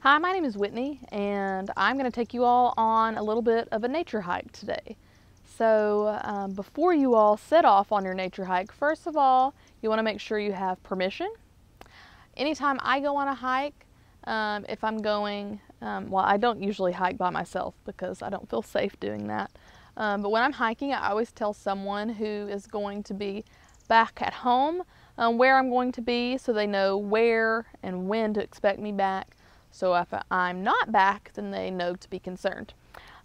Hi, my name is Whitney, and I'm going to take you all on a little bit of a nature hike today. So before you all set off on your nature hike, first of all, you want to make sure you have permission. Anytime I go on a hike, if I'm going, well, I don't usually hike by myself because I don't feel safe doing that. But when I'm hiking, I always tell someone who is going to be back at home where I'm going to be, so they know where and when to expect me back. So if I'm not back, then they know to be concerned.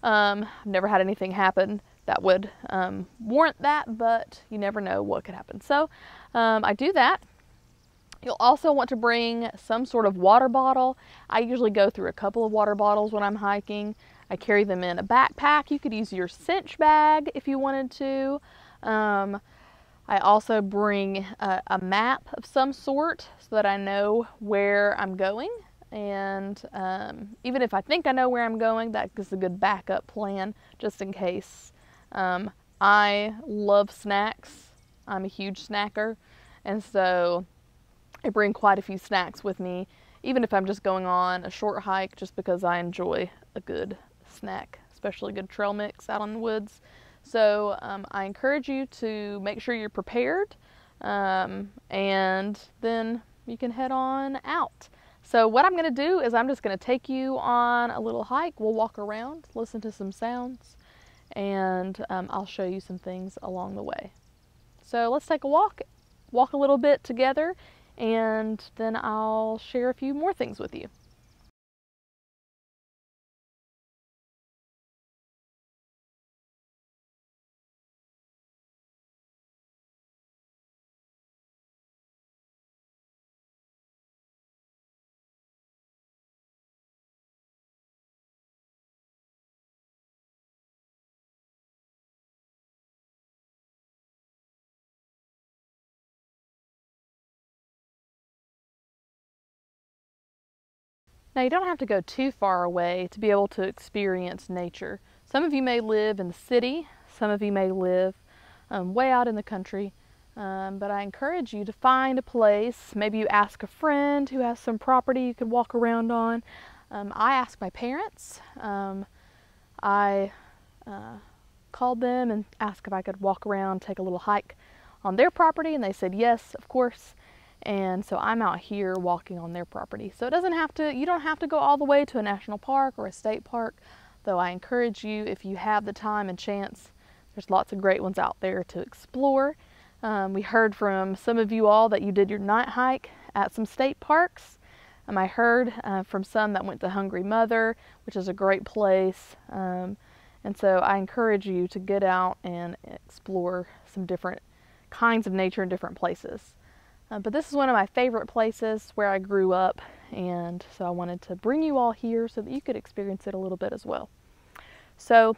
I've never had anything happen that would warrant that, but you never know what could happen. So I do that. You'll also want to bring some sort of water bottle. I usually go through a couple of water bottles when I'm hiking. I carry them in a backpack. You could use your cinch bag if you wanted to. I also bring a map of some sort so that I know where I'm going. And even if I think I know where I'm going, that is a good backup plan just in case. I love snacks. I'm a huge snacker, and so I bring quite a few snacks with me, even if I'm just going on a short hike, just because I enjoy a good snack, especially a good trail mix out in the woods. So I encourage you to make sure you're prepared, and then you can head on out. So what I'm going to do is I'm just going to take you on a little hike. We'll walk around, listen to some sounds, and I'll show you some things along the way. So let's take a walk a little bit together, and then I'll share a few more things with you. Now, you don't have to go too far away to be able to experience nature. Some of you may live in the city, some of you may live way out in the country, but I encourage you to find a place. Maybe you ask a friend who has some property you could walk around on. I asked my parents. I called them and asked if I could walk around, take a little hike on their property, and they said yes, of course. And so I'm out here walking on their property. So it doesn't have to, you don't have to go all the way to a national park or a state park, though I encourage you, if you have the time and chance, there's lots of great ones out there to explore. We heard from some of you all that you did your night hike at some state parks. I heard from some that went to Hungry Mother, which is a great place. And so I encourage you to get out and explore some different kinds of nature in different places. But this is one of my favorite places where I grew up, and so I wanted to bring you all here so that you could experience it a little bit as well. So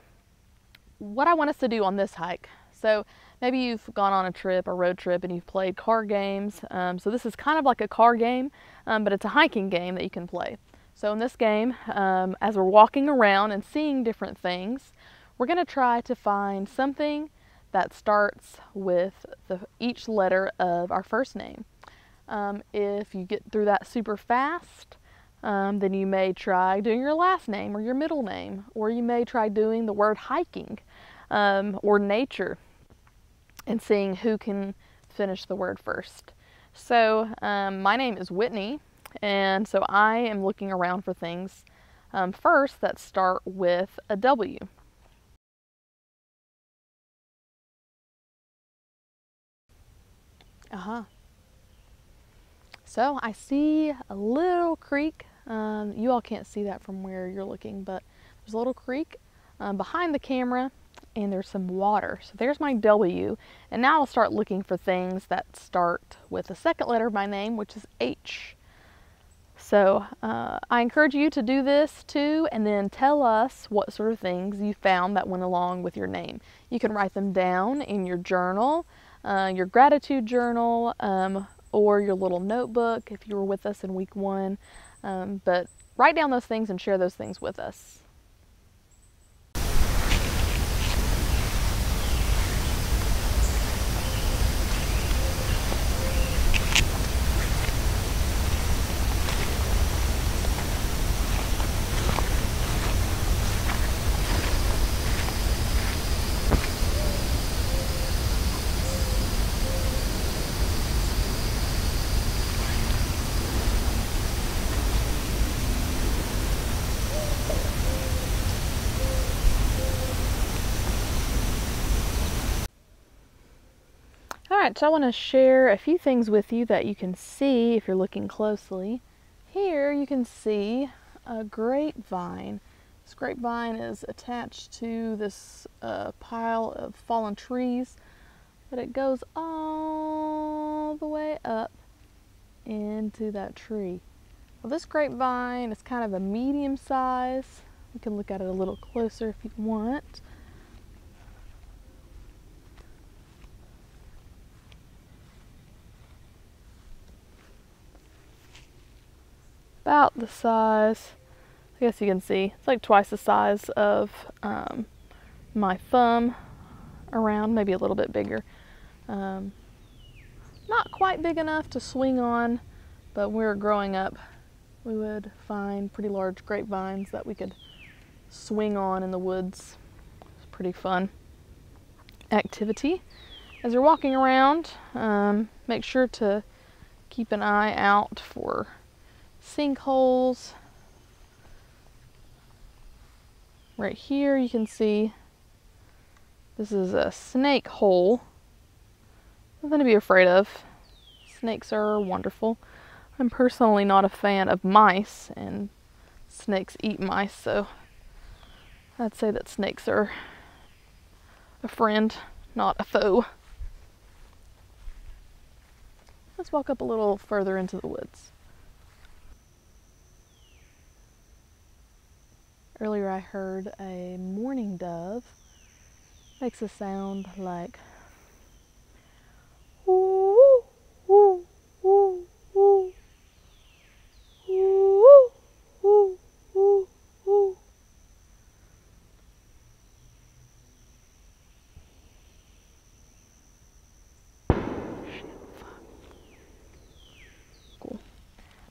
what I want us to do on this hike, so maybe you've gone on a trip, a road trip, and you've played car games. So this is kind of like a car game, but it's a hiking game that you can play. So in this game, as we're walking around and seeing different things, we're going to try to find something that starts with each letter of our first name. If you get through that super fast, then you may try doing your last name or your middle name, or you may try doing the word hiking or nature and seeing who can finish the word first. So my name is Whitney, and so I am looking around for things first that start with a W. So I see a little creek. You all can't see that from where you're looking, but there's a little creek behind the camera, and there's some water. So there's my W, and now I'll start looking for things that start with the second letter of my name, which is H. So I encourage you to do this too, and then tell us what sort of things you found that went along with your name. You can write them down in your journal, your gratitude journal, or your little notebook if you were with us in week 1. But write down those things and share those things with us. Alright, so I want to share a few things with you that you can see if you're looking closely. Here you can see a grapevine. This grapevine is attached to this pile of fallen trees, but it goes all the way up into that tree. Well, this grapevine is kind of a medium size. You can look at it a little closer if you want. About the size, I guess you can see, it's like twice the size of my thumb around, maybe a little bit bigger. Not quite big enough to swing on, but when we were growing up, we would find pretty large grapevines that we could swing on in the woods. It's a pretty fun activity. As you're walking around, make sure to keep an eye out for sinkholes. Right here you can see this is a snake hole. Nothing to be afraid of. Snakes are wonderful. I'm personally not a fan of mice, and snakes eat mice, so I'd say that snakes are a friend, not a foe. Let's walk up a little further into the woods. Earlier I heard a mourning dove. Makes a sound like woo woo woo woo woo woo woo woo. Cool.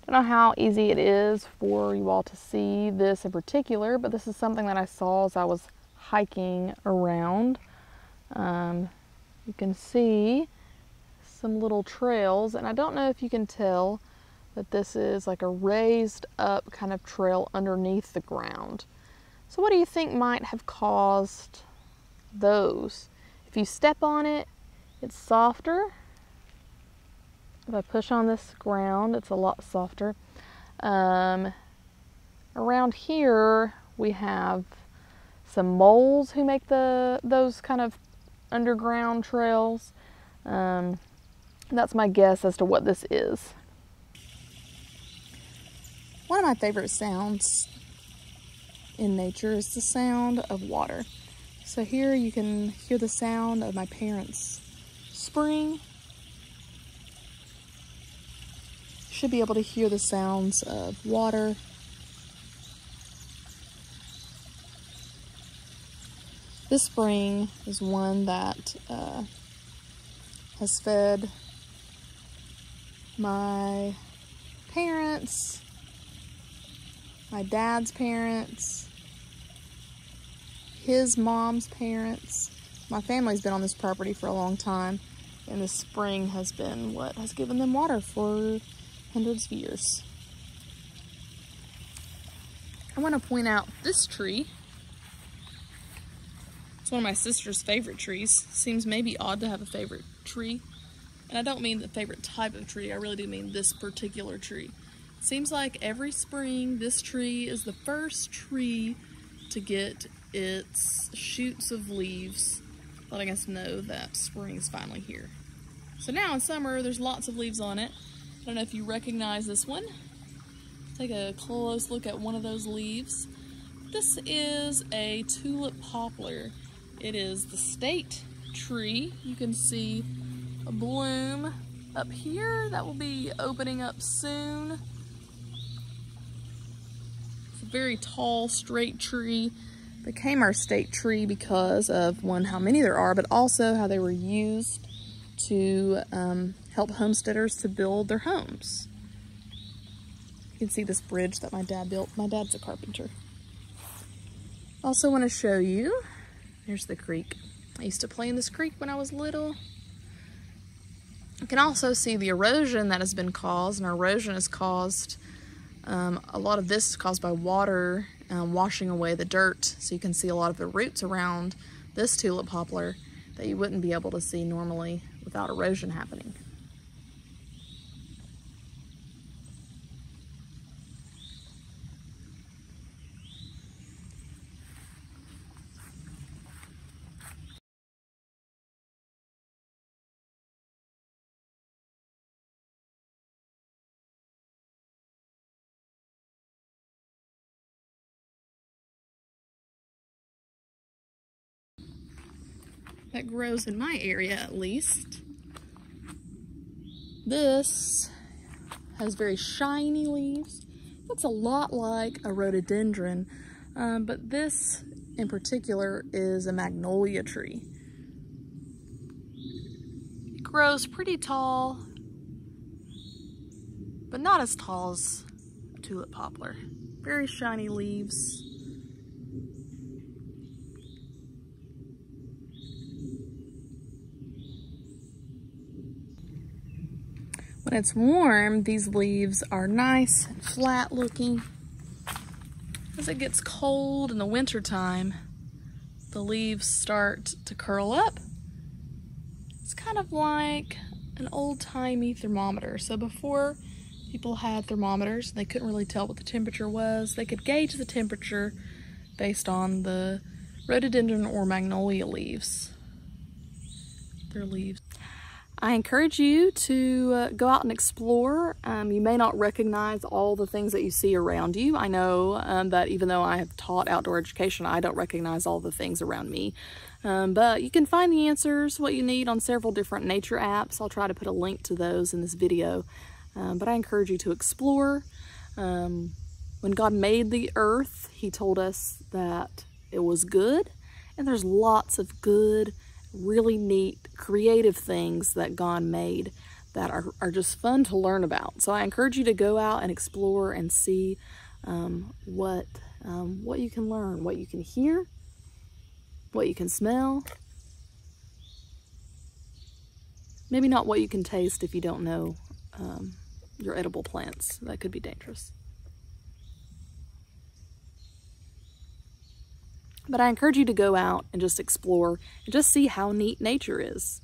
Don't know how easy it is for you all to see this in particular, but this is something that I saw as I was hiking around. You can see some little trails, and I don't know if you can tell that this is like a raised up kind of trail underneath the ground. So what do you think might have caused those? If you step on it, it's softer. If I push on this ground, it's a lot softer. Around here, we have some moles who make those kind of underground trails. That's my guess as to what this is. One of my favorite sounds in nature is the sound of water. So here you can hear the sound of my parents' spring. Should be able to hear the sounds of water. This spring is one that has fed my parents, my dad's parents, his mom's parents. My family's been on this property for a long time, and this spring has been what has given them water for hundreds of years. I want to point out this tree. It's one of my sister's favorite trees. Seems maybe odd to have a favorite tree. And I don't mean the favorite type of tree, I really do mean this particular tree. Seems like every spring this tree is the first tree to get its shoots of leaves, letting us know that spring is finally here. So now in summer there's lots of leaves on it. I don't know if you recognize this one. Take a close look at one of those leaves. This is a tulip poplar. It is the state tree. You can see a bloom up here that will be opening up soon. It's a very tall, straight tree. Became our state tree because of, one, how many there are, but also how they were used to help homesteaders to build their homes. You can see this bridge that my dad built. My dad's a carpenter. Also want to show you, here's the creek. I used to play in this creek when I was little. You can also see the erosion that has been caused, and erosion is caused, a lot of this is caused by water washing away the dirt. So you can see a lot of the roots around this tulip poplar that you wouldn't be able to see normally without erosion happening. That grows in my area, at least. This has very shiny leaves. Looks a lot like a rhododendron, but this in particular is a magnolia tree. It grows pretty tall, but not as tall as a tulip poplar. Very shiny leaves. When it's warm, these leaves are nice and flat looking. As it gets cold in the winter time, the leaves start to curl up. It's kind of like an old-timey thermometer. So before people had thermometers, they couldn't really tell what the temperature was. They could gauge the temperature based on the rhododendron or magnolia leaves. Their leaves. I encourage you to go out and explore. You may not recognize all the things that you see around you. I know that even though I have taught outdoor education, I don't recognize all the things around me. But you can find the answers, what you need, on several different nature apps. I'll try to put a link to those in this video. But I encourage you to explore. When God made the earth, He told us that it was good. And there's lots of good, really neat, creative things that God made that are just fun to learn about. So I encourage you to go out and explore and see what you can learn, what you can hear, what you can smell. Maybe not what you can taste if you don't know your edible plants. That could be dangerous. But I encourage you to go out and just explore and just see how neat nature is.